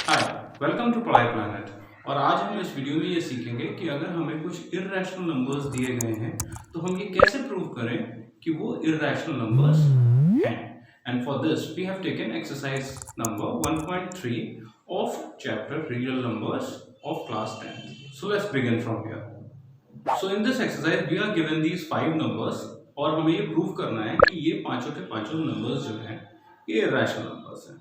Hi, welcome to पढ़ाई planet. और आज हम इस वीडियो में ये सीखेंगे कि अगर हमें कुछ इर्रेशनल नंबर्स दिए गए हैं तो हम ये कैसे प्रूव करें कि वो इर्रेशनल नंबर्स हैं। And for this we have taken exercise number 1.3 of chapter real numbers of class 10th। So let's begin from here. So in this exercise we are given these 5 numbers और हमें ये prove करना है कि ये पांचों के पांचों नंबर्स जो हैं ये इर्रेशनल नंबर्स हैं।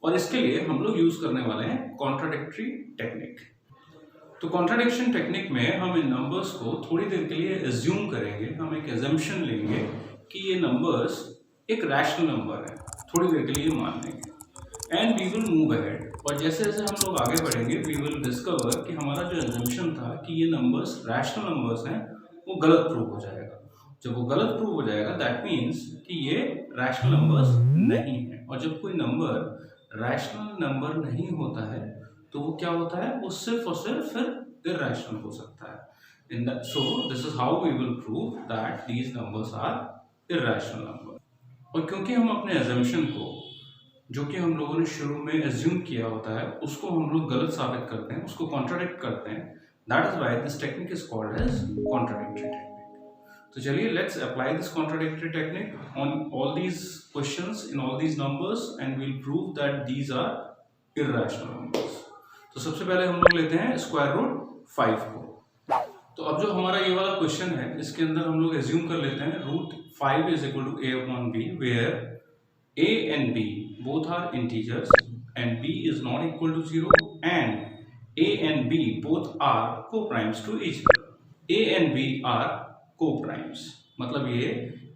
और इसके लिए हम लोग यूज करने वाले हैं कॉन्ट्राडिक्टरी टेक्निक। तो कॉन्ट्राडिक्शन टेक्निक में हम इन नंबर्स को थोड़ी देर के लिए एज्यूम करेंगे, हम एक एजम्पशन लेंगे कि ये नंबर्स एक रैशनल नंबर है, थोड़ी देर के लिए मान लेंगे and we will move ahead. और जैसे जैसे हम लोग आगे बढ़ेंगे वी विल डिस्कवर कि हमारा जो एजम्पशन था कि ये नंबर्स रैशनल नंबर्स हैं वो गलत प्रूव हो जाएगा। जब वो गलत प्रूव हो जाएगा दैट मीन्स कि ये रैशनल नंबर्स नहीं है। और जब कोई नंबर रैशनल नंबर नहीं होता है तो वो क्या होता है, वो सिर्फ और सिर्फ फिर इरैशनल हो सकता है। In that so this is how we will prove that these numbers are irrational number. और क्योंकि हम अपने एजम्पशन को जो कि हम लोगों ने शुरू में एज्यूम किया होता है उसको हम लोग गलत साबित करते हैं, उसको कॉन्ट्राडिक्ट करते हैं, that is why this technique is called as contradictory technique. तो चलिए let's apply this contradictory technique on all these questions in all these numbers and we'll prove that these are irrational numbers. तो सबसे पहले हम लोग लेते हैं square root 5 को। तो अब जो हमारा ये वाला क्वेश्चन है इसके अंदर हम लोग एज्यूम कर लेते हैं root 5 is equal to a upon b where a and b both are integers and b is not equal to 0 and a and b both are co-primes to each other. a and b are co-primes मतलब ये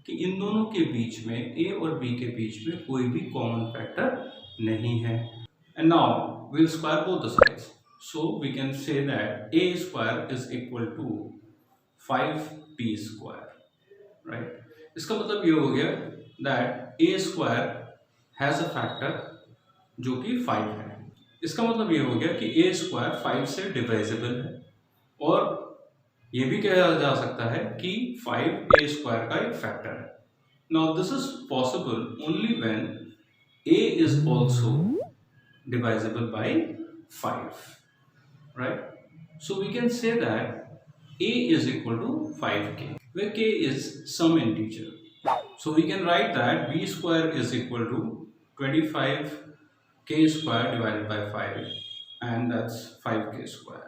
कि इन दोनों के बीच में a और b के बीच में कोई भी कॉमन फैक्टर नहीं है। And now we'll square both the sides. So we can say that a square is equal to 5b square, right? इसका मतलब ये हो गया that a square has a factor जो कि 5 है। इसका मतलब ये हो गया कि a square 5 से डिवाइजेबल है और ये भी कहा जा सकता है कि 5 a square का एक फैक्टर है। Now this is possible only when a is also divisible by 5, right? So we can say that a is equal to 5k where k is some integer. So we can write that b square is equal to 25k square divided by 5 and that's 5k square,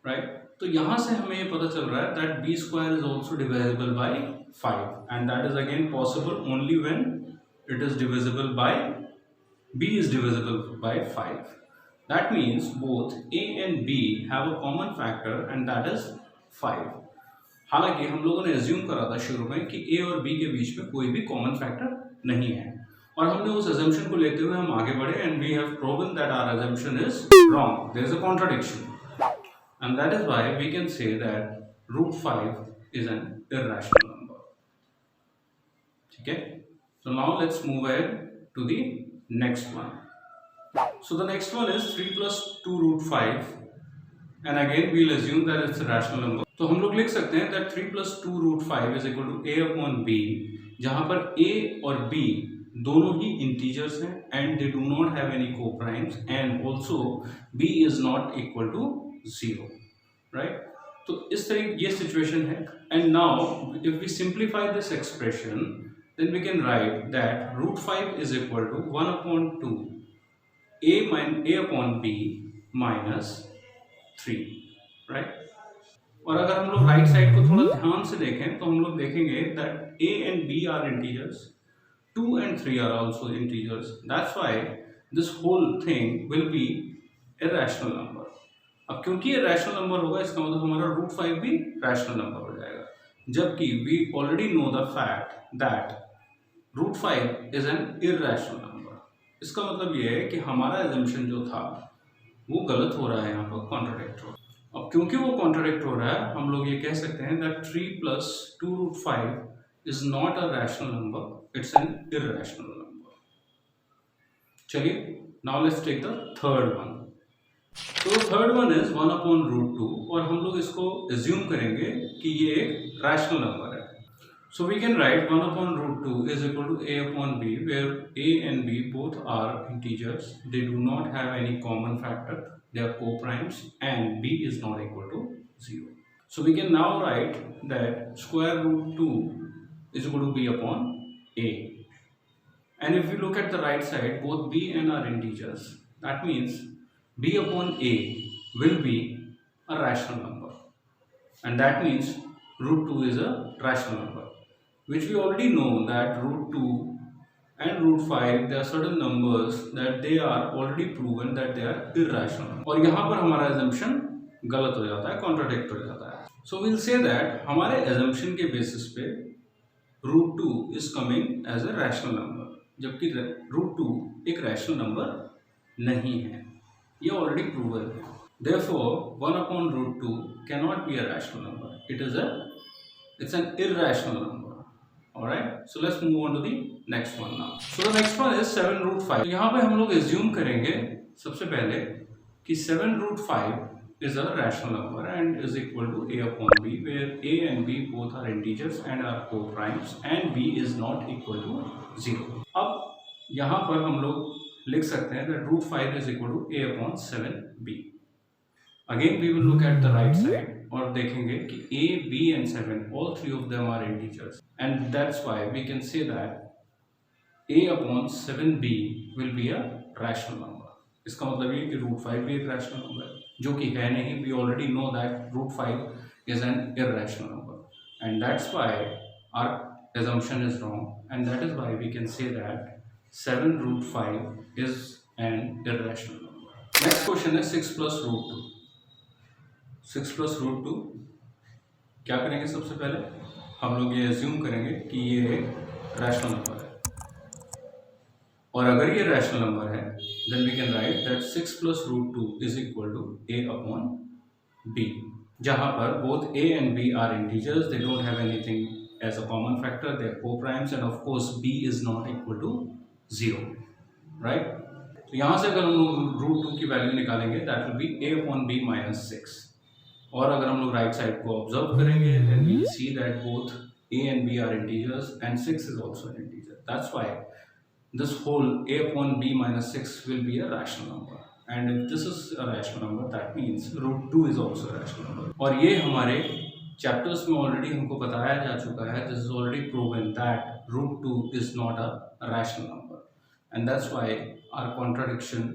right? तो यहाँ से हमें ये पता चल रहा है that b square is also divisible by 5 and that is again possible only when it is divisible by b is divisible by 5. That means both a and b have a common factor and that is 5. हालांकि हम लोगों ने assume करा था शुरू में कि a और b के बीच में कोई भी कॉमन फैक्टर नहीं है और हमने उस assumption को लेते हुए हम आगे बढ़े and we have proven that our assumption is wrong. There is a contradiction and that is why we can say that root 5 is an irrational number. Okay? So now let's move ahead to the next one. So the next one is 3 plus 2 root 5 and again we'll assume that it's a rational number. तो हम लोग लिख सकते हैं that 3 plus 2 root 5 is equal to a upon b जहाँ पर a और b दोनों ही integers हैं and they do not have any co-primes and also b is not equal to 0, right? तो इस तरह ये situation है and now if we simplify this expression then we can write that root 5 is equal to 1 upon 2 a upon b minus 3, right? और अगर हम लोग right side को थोड़ा ध्यान से देखें तो हम लोग देखेंगे that a and b are integers, 2 and 3 are also integers. That's why this whole thing will be a rational number. अब क्योंकि ये रैशनल नंबर होगा इसका मतलब हमारा रूट 5 भी रैशनल नंबर हो जाएगा, जबकि we already know the fact that root 5 is an irrational number. इसका मतलब ये है कि हमारा एजम्पशन जो था वो गलत हो रहा है, यहाँ पर कॉन्ट्राडिक्ट हो रहा है। अब क्योंकि वो कॉन्ट्राडिक्ट हो रहा है हम लोग ये कह सकते हैं that 3 plus 2 root 5 is not a rational number, it's an irrational number. चलिए now let's take the third one. तो third one is 1 upon root 2 और हम लोग इसको एज्यूम करेंगे कि ये एक रैशनल नंबर है। So we can write 1 upon root 2 is equal to a upon b, where a and b both are integers. They do not have any common factor. They are co-primes, and b is not equal to 0. So we can now write that square root 2 is equal to b upon a. And if we look at the right side, both b and are integers. That means b upon a will be a rational number. And that means root 2 is a rational number, which we already know that root 2 and root 5, there are certain numbers that they are already proven that they are irrational. और यहाँ पर हमारा assumption गलत हो जाता है, contradict हो जाता है. So we'll say that हमारे assumption के basis पे root 2 is coming as a rational number, जबकि root 2 एक rational number नहीं है. ये already proven है. Therefore, 1 upon root 2 cannot be a rational number. It's an irrational number. Alright, so let's move on to the next one now. So the next one is 7 root 5. यहाँ पे हम लोग assume करेंगे सबसे पहले कि 7 root 5 is a rational number and is equal to a upon b, where a and b both are integers and are co-primes and b is not equal to 0. अब यहाँ पर हम लोग लिख सकते हैं that root 5 is equal to a upon 7b. Again we will look at the right side और देखेंगे कि a, b and 7 all three of them are integers, and that's why we can say that a upon 7b will be a rational number. इसका मतलब ये कि root 5 भी एक rational number है, जो कि है नहीं. We already know that root 5 is an irrational number, and that's why our assumption is wrong, and that is why we can say that 7 root 5 is an irrational number. Next question is 6 plus root 2. 6 plus root 2, क्या करेंगे? सबसे पहले हम लोग ये assume करेंगे कि ये एक रैशनल नंबर है, और अगर ये रैशनल नंबर है then we can write that 6 plus root 2 is equal to a upon b, जहाँ पर both a and b are integers. They don't have anything as a common factor. They are co-primes and of course b is not equal to 0. Right, तो यहाँ से अगर हम लोग root 2 की value निकालेंगे that will be a upon b minus 6. और अगर हम लोग राइट साइड को ऑब्जर्व करेंगे then we see that both a and b are integers and 6 is also an integer. That's why this whole a upon b minus 6 will be a rational number, and if this is a rational number that means root 2 is also a rational number. और ये हमारे chapters में already हमको बताया जा चुका है. This is already proven that root 2 is not a rational number, and that's why our contradiction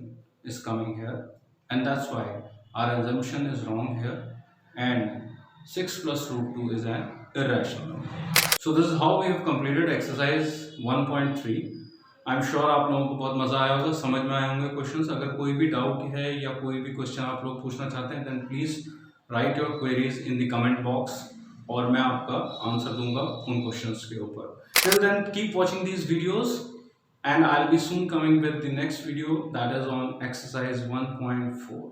is coming here, and that's why our assumption is wrong here, and 6 plus root 2 is an irrational number. So this is how we have completed exercise 1.3. I'm sure आप लोगों को बहुत मज़ा आया होगा, समझ में आए होंगे क्वेश्चंस. अगर कोई भी डाउट है या कोई भी क्वेश्चन आप लोग पूछना चाहते हैं then please write your queries in the comment box, और मैं आपका आंसर दूंगा उन क्वेश्चंस के ऊपर. Till then, keep watching these videos and I'll be soon coming with the next video that is on exercise 1.4.